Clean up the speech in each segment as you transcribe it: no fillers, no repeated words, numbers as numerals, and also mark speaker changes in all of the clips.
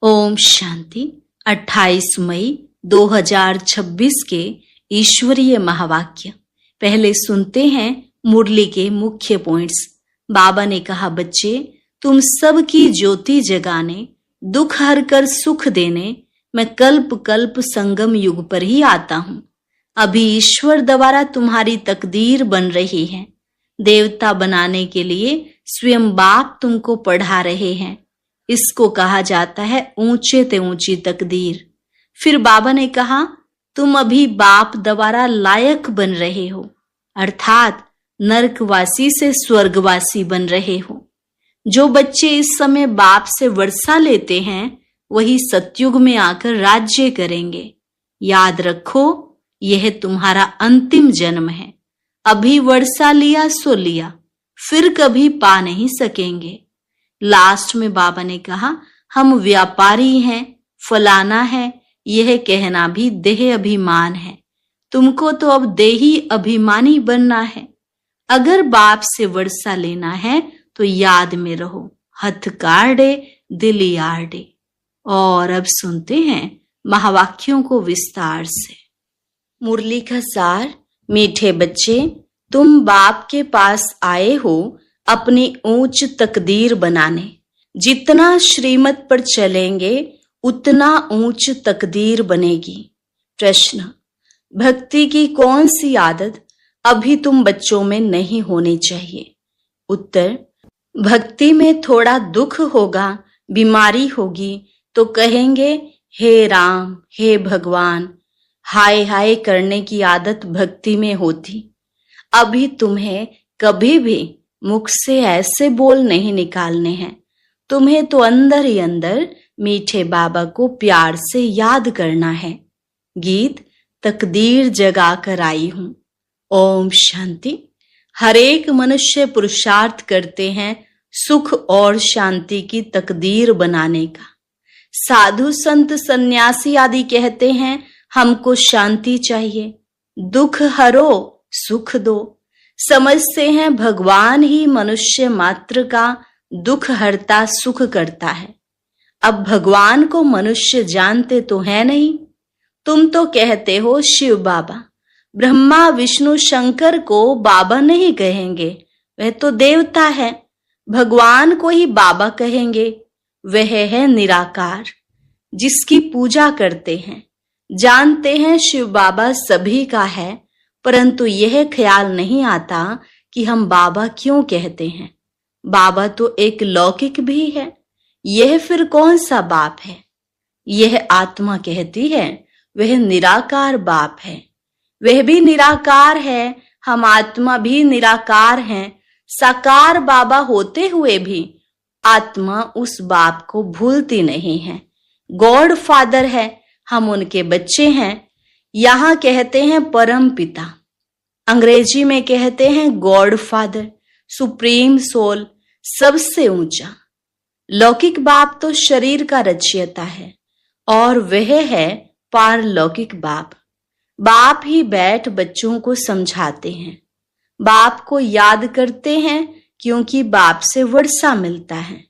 Speaker 1: ओम शांति। 28 मई 2026 के ईश्वरीय महावाक्य। पहले सुनते हैं मुरली के मुख्य पॉइंट्स। बाबा ने कहा, बच्चे तुम सबकी ज्योति जगाने, दुख हर कर सुख देने मैं कल्प कल्प संगम युग पर ही आता हूँ। अभी ईश्वर द्वारा तुम्हारी तकदीर बन रही है। देवता बनाने के लिए स्वयं बाप तुमको पढ़ा रहे हैं। इसको कहा जाता है ऊंचे ते ऊंची तकदीर। फिर बाबा ने कहा, तुम अभी बाप द्वारा लायक बन रहे हो, अर्थात नरकवासी से स्वर्गवासी बन रहे हो। जो बच्चे इस समय बाप से वर्षा लेते हैं वही सतयुग में आकर राज्य करेंगे। याद रखो, यह तुम्हारा अंतिम जन्म है। अभी वर्षा लिया सो लिया, फिर कभी पा नहीं सकेंगे। लास्ट में बाबा ने कहा, हम व्यापारी हैं, फलाना है, यह कहना भी देह अभिमान है। तुमको तो अब देही अभिमानी बनना है। अगर बाप से वर्षा लेना है तो याद में रहो, हथ काढ़े दिल यार्डे। और अब सुनते हैं महावाक्यों को विस्तार से। मुरली का सार। मीठे बच्चे, तुम बाप के पास आए हो अपनी ऊंच तकदीर बनाने। जितना श्रीमत पर चलेंगे उतना ऊंच तकदीर बनेगी। प्रश्न, भक्ति की कौन सी आदत अभी तुम बच्चों में नहीं होनी चाहिए? उत्तर, भक्ति में थोड़ा दुख होगा, बीमारी होगी तो कहेंगे हे राम, हे भगवान। हाय हाय करने की आदत भक्ति में होती। अभी तुम्हें कभी भी मुख से ऐसे बोल नहीं निकालने हैं। तुम्हें तो अंदर ही अंदर मीठे बाबा को प्यार से याद करना है। गीत तकदीर जगा कर आई हूं। ओम शांति। हर एक मनुष्य पुरुषार्थ करते हैं सुख और शांति की तकदीर बनाने का। साधु संत सन्यासी आदि कहते हैं हमको शांति चाहिए, दुख हरो सुख दो। समझते हैं भगवान ही मनुष्य मात्र का दुख हरता सुख करता है। अब भगवान को मनुष्य जानते तो है नहीं। तुम तो कहते हो शिव बाबा। ब्रह्मा विष्णु शंकर को बाबा नहीं कहेंगे, वह तो देवता है। भगवान को ही बाबा कहेंगे, वह है निराकार जिसकी पूजा करते हैं। जानते हैं शिव बाबा सभी का है, परंतु यह ख्याल नहीं आता कि हम बाबा क्यों कहते हैं। बाबा तो एक लौकिक भी है, यह फिर कौन सा बाप है? यह आत्मा कहती है वह निराकार बाप है। वह भी निराकार है, हम आत्मा भी निराकार हैं। साकार बाबा होते हुए भी आत्मा उस बाप को भूलती नहीं है। गॉड फादर है, हम उनके बच्चे हैं। यहाँ कहते हैं परम पिता, अंग्रेजी में कहते हैं गॉड फादर, सुप्रीम सोल, सबसे ऊंचा। लौकिक बाप तो शरीर का रचयिता है और वह है पारलौकिक बाप। बाप ही बैठ बच्चों को समझाते हैं। बाप को याद करते हैं क्योंकि बाप से वर्षा मिलता है।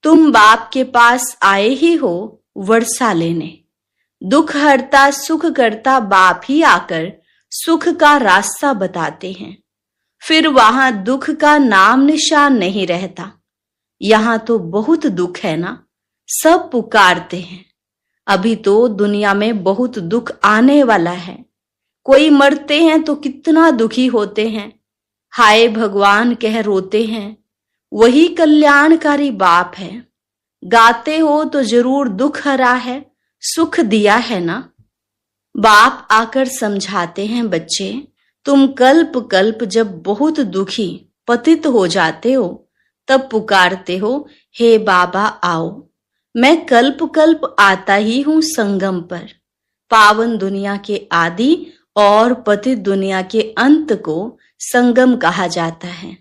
Speaker 1: तुम बाप के पास आए ही हो वर्षा लेने। दुख हरता सुख करता बाप ही आकर सुख का रास्ता बताते हैं। फिर वहां दुख का नाम निशान नहीं रहता। यहाँ तो बहुत दुख है ना, सब पुकारते हैं। अभी तो दुनिया में बहुत दुख आने वाला है। कोई मरते हैं तो कितना दुखी होते हैं, हाय भगवान कह रोते हैं। वही कल्याणकारी बाप है। गाते हो तो जरूर दुख हरा है, सुख दिया है ना। बाप आकर समझाते हैं, बच्चे तुम कल्प कल्प जब बहुत दुखी पतित हो जाते हो तब पुकारते हो हे बाबा आओ। मैं कल्प कल्प आता ही हूं संगम पर। पावन दुनिया के आदि और पतित दुनिया के अंत को संगम कहा जाता है।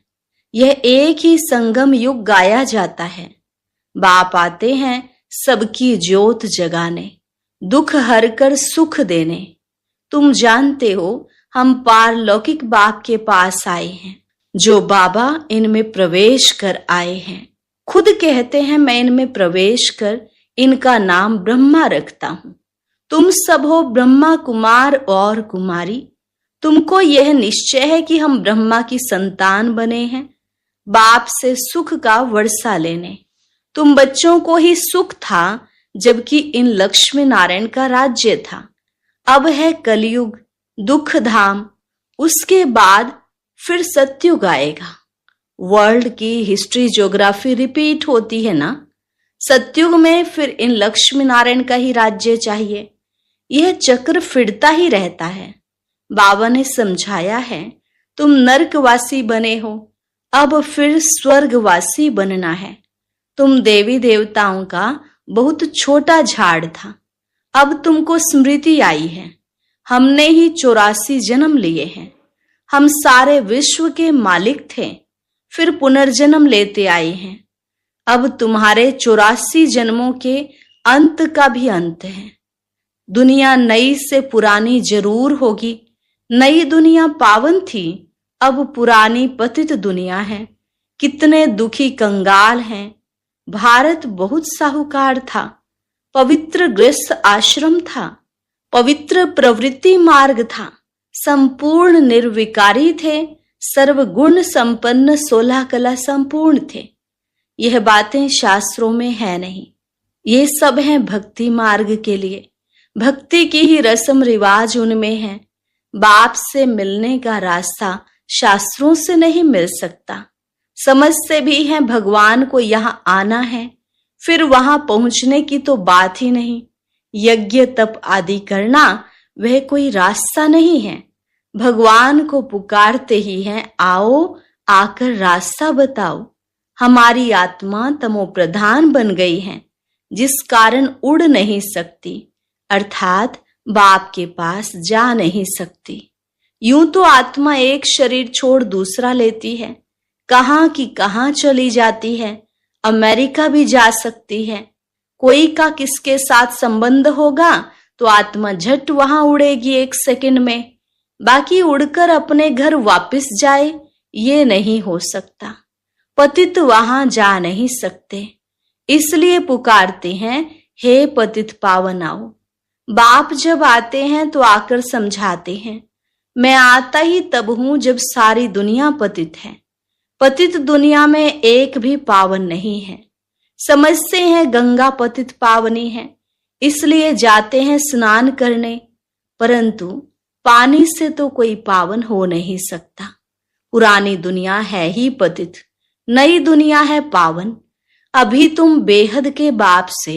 Speaker 1: यह एक ही संगम युग गाया जाता है। बाप आते हैं सबकी ज्योत जगाने, दुख हर कर सुख देने। तुम जानते हो हम पारलौकिक बाप के पास आए हैं, जो बाबा इनमें प्रवेश कर आए हैं। खुद कहते हैं मैं इनमें प्रवेश कर इनका नाम ब्रह्मा रखता हूं। तुम सब हो ब्रह्मा कुमार और कुमारी। तुमको यह निश्चय है कि हम ब्रह्मा की संतान बने हैं, बाप से सुख का वर्षा लेने। तुम बच्चों को ही सुख था, जबकि इन लक्ष्मी नारायण का राज्य था। अब है कलयुग, दुख धाम, उसके बाद फिर सतयुग आएगा। वर्ल्ड की हिस्ट्री ज्योग्राफी रिपीट होती है ना। सतयुग में फिर इन लक्ष्मी नारायण का ही राज्य चाहिए। यह चक्र फिरता ही रहता है। बाबा ने समझाया है, तुम नरकवासी बने हो, अब फिर स्वर्गवासी बनना है। तुम देवी देवताओं का बहुत छोटा झाड़ था, अब तुमको स्मृति आई है। हमने ही 84 जन्म लिए हैं। हम सारे विश्व के मालिक थे, फिर पुनर्जन्म लेते आए हैं। अब तुम्हारे 84 जन्मों के अंत का भी अंत है। दुनिया नई से पुरानी जरूर होगी। नई दुनिया पावन थी, अब पुरानी पतित दुनिया है। कितने दुखी कंगाल हैं। भारत बहुत साहूकार था, पवित्र गृहस्थ आश्रम था, पवित्र प्रवृत्ति मार्ग था, संपूर्ण निर्विकारी थे, सर्वगुण संपन्न, 16 कला संपूर्ण थे। यह बातें शास्त्रों में है नहीं, ये सब हैं भक्ति मार्ग के लिए। भक्ति की ही रस्म रिवाज उनमें है। बाप से मिलने का रास्ता शास्त्रों से नहीं मिल सकता। समझते भी हैं भगवान को यहाँ आना है, फिर वहां पहुंचने की तो बात ही नहीं। यज्ञ तप आदि करना वह कोई रास्ता नहीं है। भगवान को पुकारते ही हैं, आओ आकर रास्ता बताओ। हमारी आत्मा तमो प्रधान बन गई है, जिस कारण उड़ नहीं सकती, अर्थात बाप के पास जा नहीं सकती। यूं तो आत्मा एक शरीर छोड़ दूसरा लेती है, कहां की कहां चली जाती है। अमेरिका भी जा सकती है। कोई का किसके साथ संबंध होगा तो आत्मा झट वहां उड़ेगी 1 सेकंड में। बाकी उड़कर अपने घर वापस जाए, ये नहीं हो सकता। पतित वहां जा नहीं सकते, इसलिए पुकारते हैं, हे पतित पावन आओ। बाप जब आते हैं तो आकर समझाते हैं, मैं आता ही तब हूं जब सारी दुनिया पतित है। पतित दुनिया में एक भी पावन नहीं है। समझते हैं गंगा पतित पावनी है, इसलिए जाते हैं स्नान करने, परंतु पानी से तो कोई पावन हो नहीं सकता। पुरानी दुनिया है ही पतित, नई दुनिया है पावन। अभी तुम बेहद के बाप से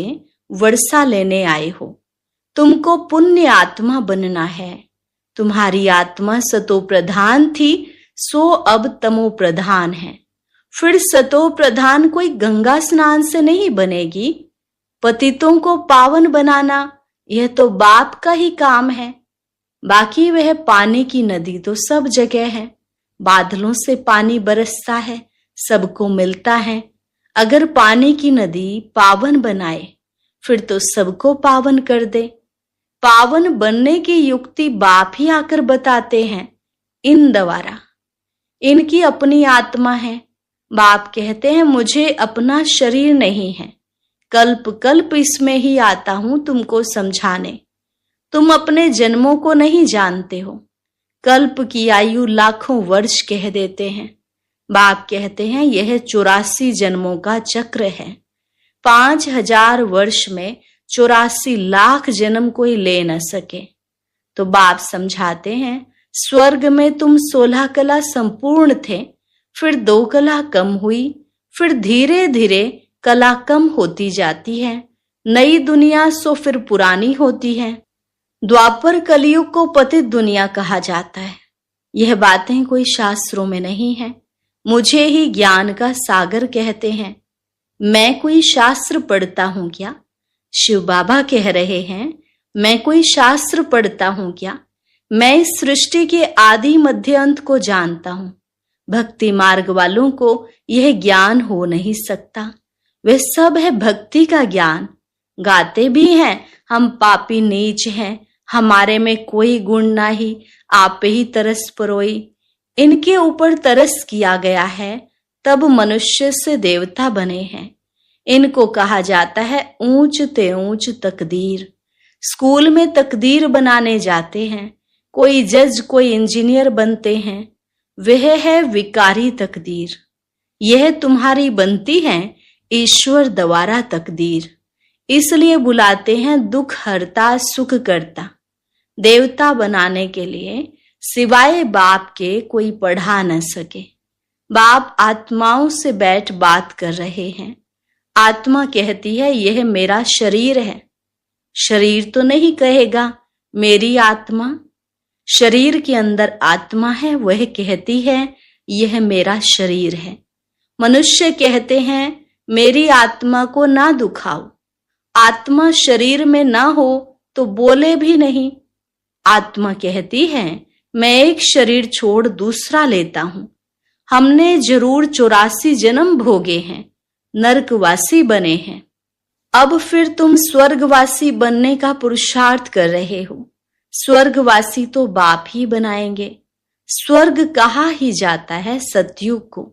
Speaker 1: वर्षा लेने आए हो। तुमको पुण्य आत्मा बनना है। तुम्हारी आत्मा सतो प्रधान थी, सो अब तमो प्रधान है। फिर सतो प्रधान कोई गंगा स्नान से नहीं बनेगी। पतितों को पावन बनाना यह तो बाप का ही काम है। बाकी वह पानी की नदी तो सब जगह है। बादलों से पानी बरसता है, सबको मिलता है। अगर पानी की नदी पावन बनाए, फिर तो सबको पावन कर दे। पावन बनने की युक्ति बाप ही आकर बताते हैं इन द्वारा। इनकी अपनी आत्मा है। बाप कहते हैं, मुझे अपना शरीर नहीं है, कल्प कल्प इसमें ही आता हूं तुमको समझाने। तुम अपने जन्मों को नहीं जानते हो। कल्प की आयु लाखों वर्ष कह देते हैं। बाप कहते हैं, यह 84 जन्मों का चक्र है। 5000 वर्ष में 84 लाख जन्म कोई ले न सके। तो बाप समझाते हैं, स्वर्ग में तुम 16 कला संपूर्ण थे, फिर 2 कला कम हुई, फिर धीरे धीरे कला कम होती जाती है। नई दुनिया सो फिर पुरानी होती है। द्वापर कलयुग को पतित दुनिया कहा जाता है। यह बातें कोई शास्त्रों में नहीं है, मुझे ही ज्ञान का सागर कहते हैं। मैं कोई शास्त्र पढ़ता हूं क्या? शिव बाबा कह रहे हैं, मैं कोई शास्त्र पढ़ता हूं क्या? मैं इस सृष्टि के आदि मध्य अंत को जानता हूं। भक्ति मार्ग वालों को यह ज्ञान हो नहीं सकता। वह सब है भक्ति का ज्ञान। गाते भी हैं, हम पापी नीच हैं, हमारे में कोई गुण नाही, आप ही तरस परोई। इनके ऊपर तरस किया गया है, तब मनुष्य से देवता बने हैं। इनको कहा जाता है ऊंच ते ऊंच तकदीर। स्कूल में तकदीर बनाने जाते हैं, कोई जज कोई इंजीनियर बनते हैं, वह है विकारी तकदीर। यह तुम्हारी बनती है ईश्वर द्वारा तकदीर। इसलिए बुलाते हैं दुख हरता सुख करता। देवता बनाने के लिए सिवाय बाप के कोई पढ़ा न सके। बाप आत्माओं से बैठ बात कर रहे हैं। आत्मा कहती है यह मेरा शरीर है। शरीर तो नहीं कहेगा मेरी आत्मा। शरीर के अंदर आत्मा है, वह कहती है यह मेरा शरीर है। मनुष्य कहते हैं मेरी आत्मा को ना दुखाओ। आत्मा शरीर में ना हो तो बोले भी नहीं। आत्मा कहती है मैं एक शरीर छोड़ दूसरा लेता हूं। हमने जरूर 84 जन्म भोगे हैं, नरकवासी बने हैं। अब फिर तुम स्वर्गवासी बनने का पुरुषार्थ कर रहे हो। स्वर्गवासी तो बाप ही बनाएंगे। स्वर्ग कहा ही जाता है सतयुग को।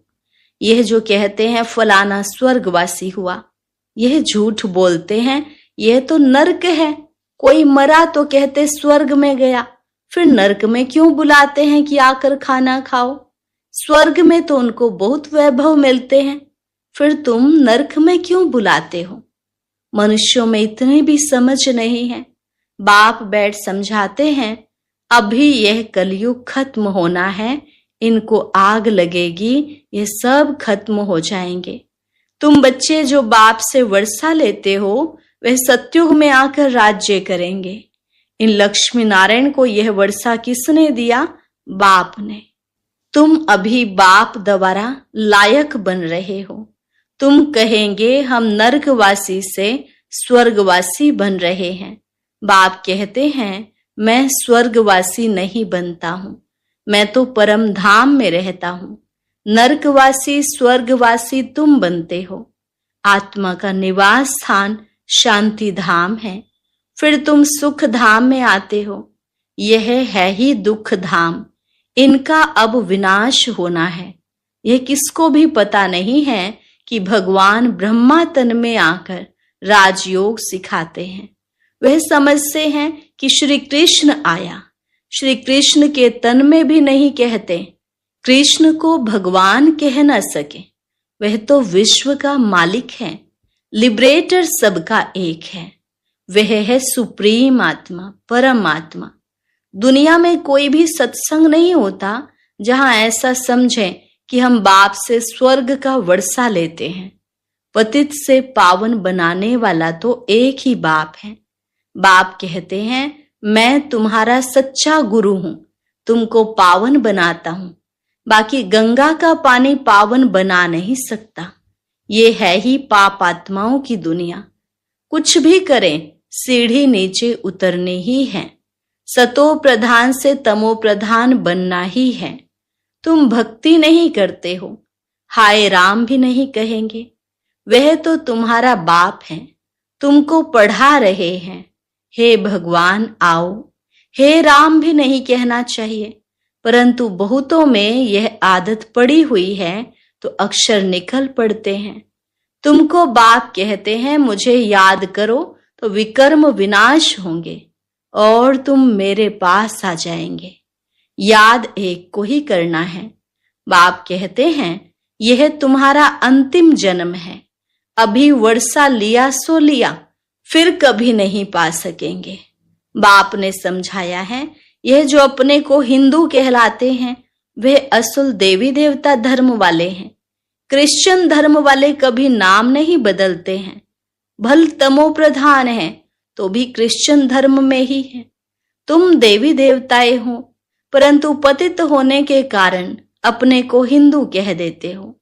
Speaker 1: यह जो कहते हैं फलाना स्वर्गवासी हुआ, यह झूठ बोलते हैं। यह तो नरक है। कोई मरा तो कहते स्वर्ग में गया, फिर नरक में क्यों बुलाते हैं कि आकर खाना खाओ? स्वर्ग में तो उनको बहुत वैभव मिलते हैं, फिर तुम नरक में क्यों बुलाते हो? मनुष्यों में इतनी भी समझ नहीं है। बाप बैठ समझाते हैं अभी यह कलयुग खत्म होना है, इनको आग लगेगी, ये सब खत्म हो जाएंगे। तुम बच्चे जो बाप से वर्षा लेते हो वह सतयुग में आकर राज्य करेंगे। इन लक्ष्मी नारायण को यह वर्षा किसने दिया? बाप ने। तुम अभी बाप द्वारा लायक बन रहे हो। तुम कहेंगे हम नरकवासी से स्वर्गवासी बन रहे हैं। बाप कहते हैं मैं स्वर्गवासी नहीं बनता हूं, मैं तो परम धाम में रहता हूं। नरकवासी स्वर्गवासी तुम बनते हो। आत्मा का निवास स्थान शांति धाम है, फिर तुम सुख धाम में आते हो। यह है ही दुख धाम। इनका अब विनाश होना है। यह किसको भी पता नहीं है कि भगवान ब्रह्मा तन में आकर राजयोग सिखाते हैं। वह समझते हैं कि श्री कृष्ण आया। श्री कृष्ण के तन में भी नहीं कहते। कृष्ण को भगवान कह न सके। वह तो विश्व का मालिक है, लिबरेटर सबका एक है। वह है सुप्रीम आत्मा, परमात्मा। दुनिया में कोई भी सत्संग नहीं होता जहां ऐसा समझे कि हम बाप से स्वर्ग का वर्षा लेते हैं। पतित से पावन बनाने वाला तो एक ही बाप है। बाप कहते हैं मैं तुम्हारा सच्चा गुरु हूं, तुमको पावन बनाता हूं। बाकी गंगा का पानी पावन बना नहीं सकता। ये है ही पाप आत्माओं की दुनिया। कुछ भी करें सीढ़ी नीचे उतरनी ही है। सतो प्रधान से तमो प्रधान बनना ही है। तुम भक्ति नहीं करते हो, हाय राम भी नहीं कहेंगे। वह तो तुम्हारा बाप है, तुमको पढ़ा रहे हैं। हे भगवान आओ, हे राम भी नहीं कहना चाहिए, परंतु बहुतों में यह आदत पड़ी हुई है तो अक्षर निकल पड़ते हैं। तुमको बाप कहते हैं मुझे याद करो तो विकर्म विनाश होंगे और तुम मेरे पास आ जाएंगे। याद एक को ही करना है। बाप कहते हैं यह तुम्हारा अंतिम जन्म है। अभी वर्षा लिया सो लिया, फिर कभी नहीं पा सकेंगे। बाप ने समझाया है यह जो अपने को हिंदू कहलाते हैं वे असल देवी देवता धर्म वाले हैं। क्रिश्चियन धर्म वाले कभी नाम नहीं बदलते हैं। भल तमो प्रधान है तो भी क्रिश्चियन धर्म में ही है। तुम देवी देवताएं हो, परंतु पतित होने के कारण अपने को हिंदू कह देते हो,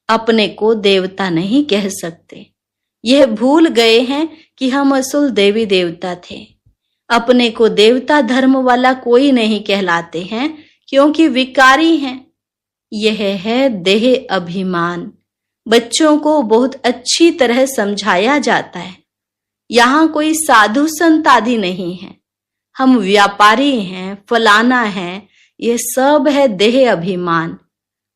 Speaker 1: अपने को देवता नहीं कह सकते। यह भूल गए हैं कि हम असल देवी देवता थे। अपने को देवता धर्म वाला कोई नहीं कहलाते हैं क्योंकि विकारी हैं। यह है देह अभिमान। बच्चों को बहुत अच्छी तरह समझाया जाता है। यहाँ कोई साधु संत आदि नहीं है। हम व्यापारी हैं, फलाना है, यह सब है देह अभिमान।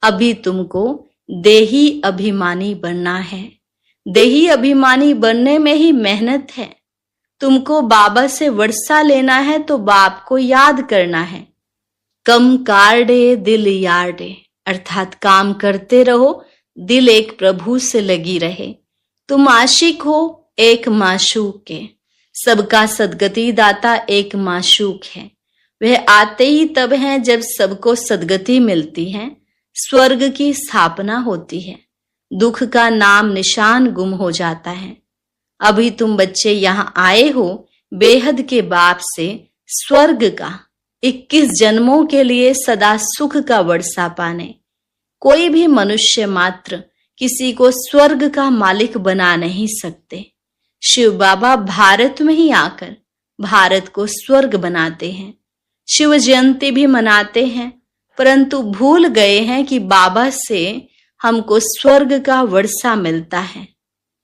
Speaker 1: अभी तुमको देही अभिमानी बनना है। देही अभिमानी बनने में ही मेहनत है। तुमको बाबा से वर्षा लेना है तो बाप को याद करना है। कम कार्डे दिल यार्डे, अर्थात काम करते रहो, दिल एक प्रभु से लगी रहे। तुम आशिक हो एक माशूक के, सबका सदगति दाता एक माशूक है। वह आते ही तब हैं जब सबको सदगति मिलती है, स्वर्ग की स्थापना होती है, दुख का नाम निशान गुम हो जाता है। अभी तुम बच्चे यहाँ आए हो बेहद के बाप से स्वर्ग का 21 जन्मों के लिए सदा सुख का वर्षा पाने। कोई भी मनुष्य मात्र किसी को स्वर्ग का मालिक बना नहीं सकते। शिव बाबा भारत में ही आकर भारत को स्वर्ग बनाते हैं। शिव जयंती भी मनाते हैं, परंतु भूल गए हैं कि बाबा से हमको स्वर्ग का वर्षा मिलता है।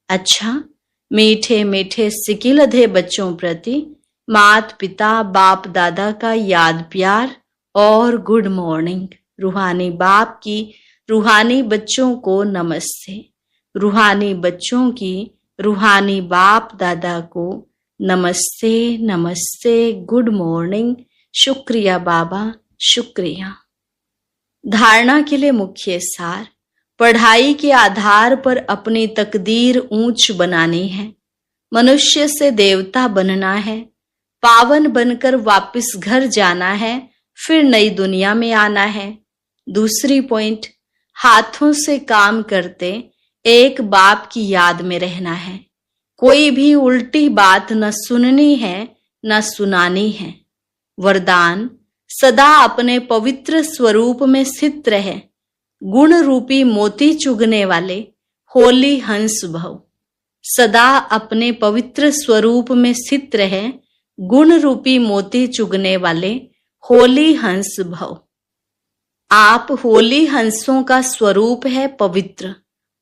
Speaker 1: अच्छा, मीठे मीठे सिकिलधे बच्चों प्रति मात पिता बाप दादा का याद प्यार और गुड मॉर्निंग। रूहानी बाप की रूहानी बच्चों को नमस्ते। रूहानी बच्चों की रूहानी बाप दादा को नमस्ते नमस्ते, गुड मॉर्निंग। शुक्रिया बाबा, शुक्रिया। धारणा के लिए मुख्य सार, पढ़ाई के आधार पर अपनी तकदीर ऊंच बनानी है। मनुष्य से देवता बनना है, पावन बनकर वापस घर जाना है, फिर नई दुनिया में आना है। दूसरी पॉइंट, हाथों से काम करते एक बाप की याद में रहना है। कोई भी उल्टी बात न सुननी है न सुनानी है। वरदान, सदा अपने पवित्र स्वरूप में स्थित रहे, गुण रूपी मोती चुगने वाले होली हंस भव। सदा अपने पवित्र स्वरूप में स्थित रहे, गुण रूपी मोती चुगने वाले होली हंस भव। आप होली हंसों का स्वरूप है पवित्र,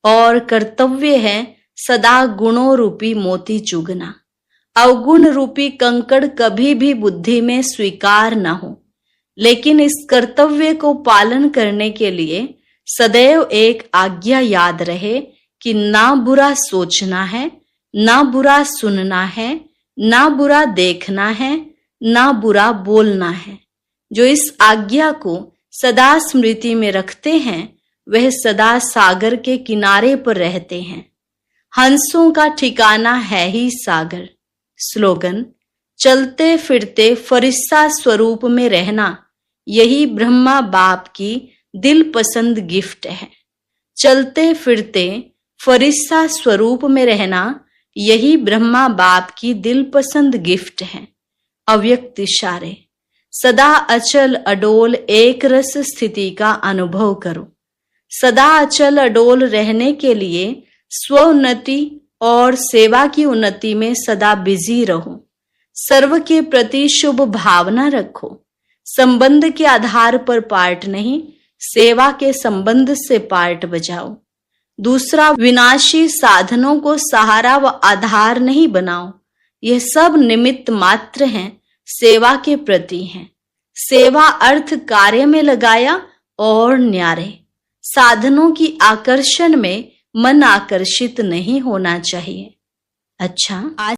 Speaker 1: और कर्तव्य है सदा गुणों रूपी मोती चुगना। अवगुण रूपी कंकड़ कभी भी बुद्धि में स्वीकार न हो, लेकिन इस कर्तव्य को पालन करने के लिए सदैव एक आज्ञा याद रहे कि ना बुरा सोचना है, ना बुरा सुनना है, ना बुरा देखना है, ना बुरा बोलना है। जो इस आज्ञा को सदा स्मृति में रखते हैं वह सदा सागर के किनारे पर रहते हैं। हंसों का ठिकाना है ही सागर। स्लोगन, चलते फिरते फरिश्ता स्वरूप में रहना, यही ब्रह्मा बाप की दिल पसंद गिफ्ट है। चलते फिरते फरिश्ता स्वरूप में रहना, यही ब्रह्मा बाप की दिल पसंद गिफ्ट है। अव्यक्त इशारे, सदा अचल अडोल एक रस स्थिति का अनुभव करो। सदा अचल अडोल रहने के लिए स्वोन्नति और सेवा की उन्नति में सदा बिजी रहो। सर्व के प्रति शुभ भावना रखो। संबंध के आधार पर पार्ट नहीं, सेवा के संबंध से पार्ट बजाओ। दूसरा, विनाशी साधनों को सहारा व आधार नहीं बनाओ। यह सब निमित्त मात्र हैं, सेवा के प्रति हैं। सेवा अर्थ कार्य में लगाया और न्यारे। साधनों की आकर्षण में मन आकर्षित नहीं होना चाहिए। अच्छा, आज